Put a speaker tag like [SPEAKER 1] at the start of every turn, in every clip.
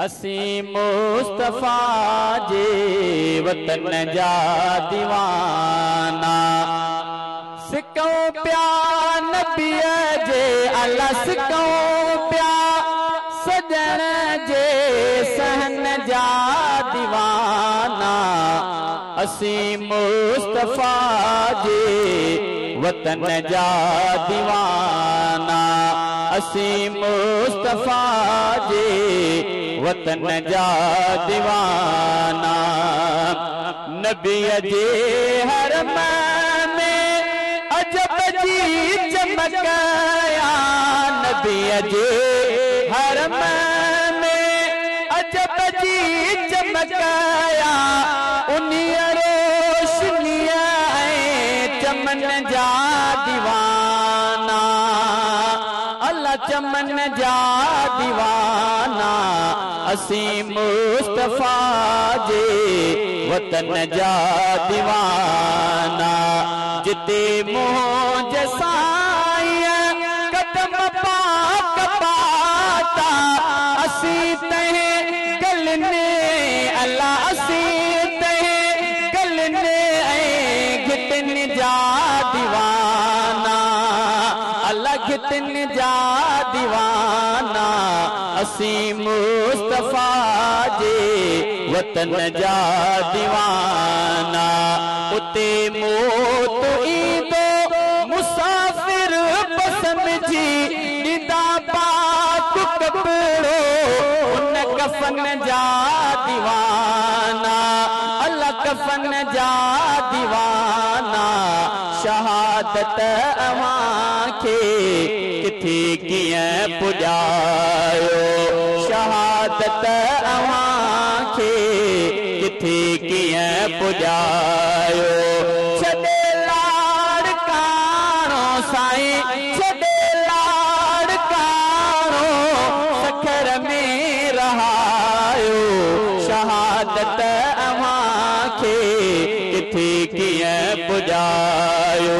[SPEAKER 1] असी मुस्तफा जे वतन जा दीवाना सिकूं प्या नबीअ जे अला सिकूं प्या सजण जे सहन जा दीवाना असी मुस्तफा जे वतन जा दीवाना असी मुस्तफा जे वतन जा दीवाना नबीअ जे हरम में अजब जी चमकया नबीअ जे हरम में अजब जी चमकया उन्हीं रोशनीअ ऐं चमन जा दीवाना अल्लाह चमन जा दीवाना असी मुस्तफा जे वतन जा दीवाना जिते मोह जसाईं कदम पाक पाता असी तहे गलने अल्लाह असी तहे गलने ऐं घिटन जा दीवाना अल्लाह घिटन जा दीवाना असी मुस्तफा जे वतन जा दीवाना उते मौत ईंदो मुसाफिर समझी ॾींदा पाक कपिड़ो उन कफन जा दीवाना अल्लाह कफन जा दीवाना शहादत अवां खे किथे कीअं पुॼायो शहादत अवां खे किथे कीअं पुॼायो छॾे लाड़काणो साईं छॾे लाड़काणो सखर में रहायो शहादत अवां खे किथे कीअं पुॼायो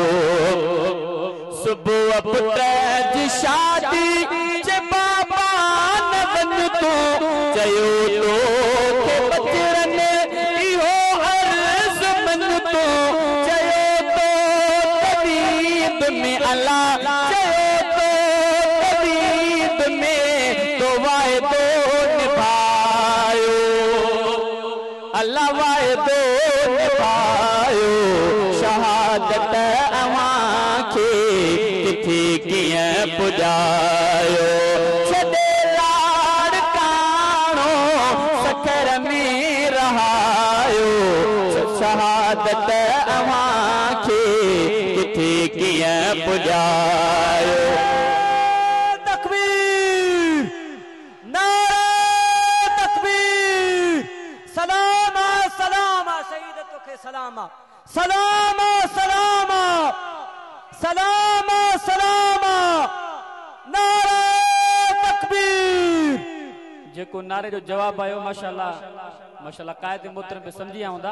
[SPEAKER 1] सुबुह पुट जी शादी जे बाबा न वञ तूं चयो तोखे बचड़न इहो अर्ज़ मन तूं चयो तो तबीब में अल्लाह चयो तो तबीब में तो वाइदो निभायो अल्लाह वाइदो निभायो शहादत अवां खे किथे कीअं पुॼायो छॾे लाड़काणो सखर में रहायो शहादत अवां खे किथे कीअं पुॼायो
[SPEAKER 2] तकबीर नारे तकबीर सलाम सलाम शहीद तोखे सलाम सलाम सलाम सलाम सलाम नारे तकबीर
[SPEAKER 1] जेको नारे जो जवाब आयो माशाअल्लाह माशाअल्लाह कायदे मोहतरम पे समझी आउंदा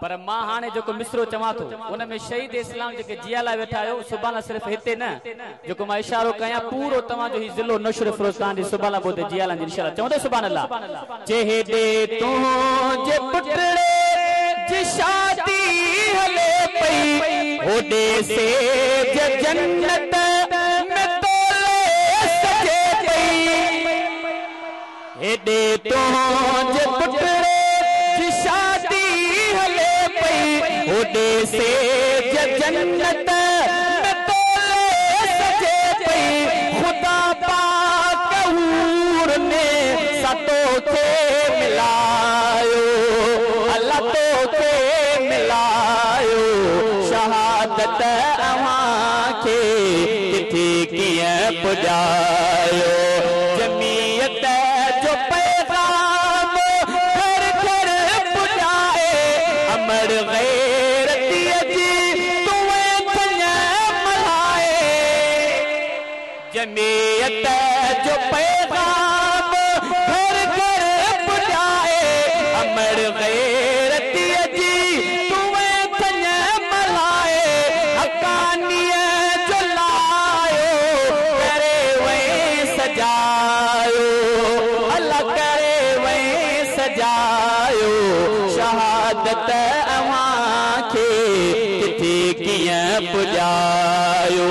[SPEAKER 1] पर मां हाने जेको मिसरो चवां तो उन में शहीद इस्लाम जेके जियाला वेठा आयो सुभाना सिर्फ हिते न जेको मां इशारो कया पूरो तवा जो ही जिलो नशर फिरोजखान दी सुभाना बोते जियाला जी इंशाअल्लाह चवंदे सुभान अल्लाह चेहरे तू जे पुटड़े जी शादी हले पई ओडे से जन्नत में तोले सजे पई हेडे तो जे पुटड़े जी शादी हले पई ओडे से जन्नत में तोले सजे पई खुदा पाक हूर ने सतो के मिलायो अल्लाह तो के मिलायो शहादत अवां खे किथे कीअं पुॼायो जमीयत जो पैगाम घर घर पुॼाए अमर गैरतीअ जी तुएं थञ मल्हाए जमीयत जो पैगाम घर घर पुॼाए अमर गैरतीअ जी तुएं थञ मल्हाए हक़ानीअ जो लायो करे वई सजायो अल्लाह करे
[SPEAKER 3] पुजायो शहादत अवां खे किथे कीअं पुजायो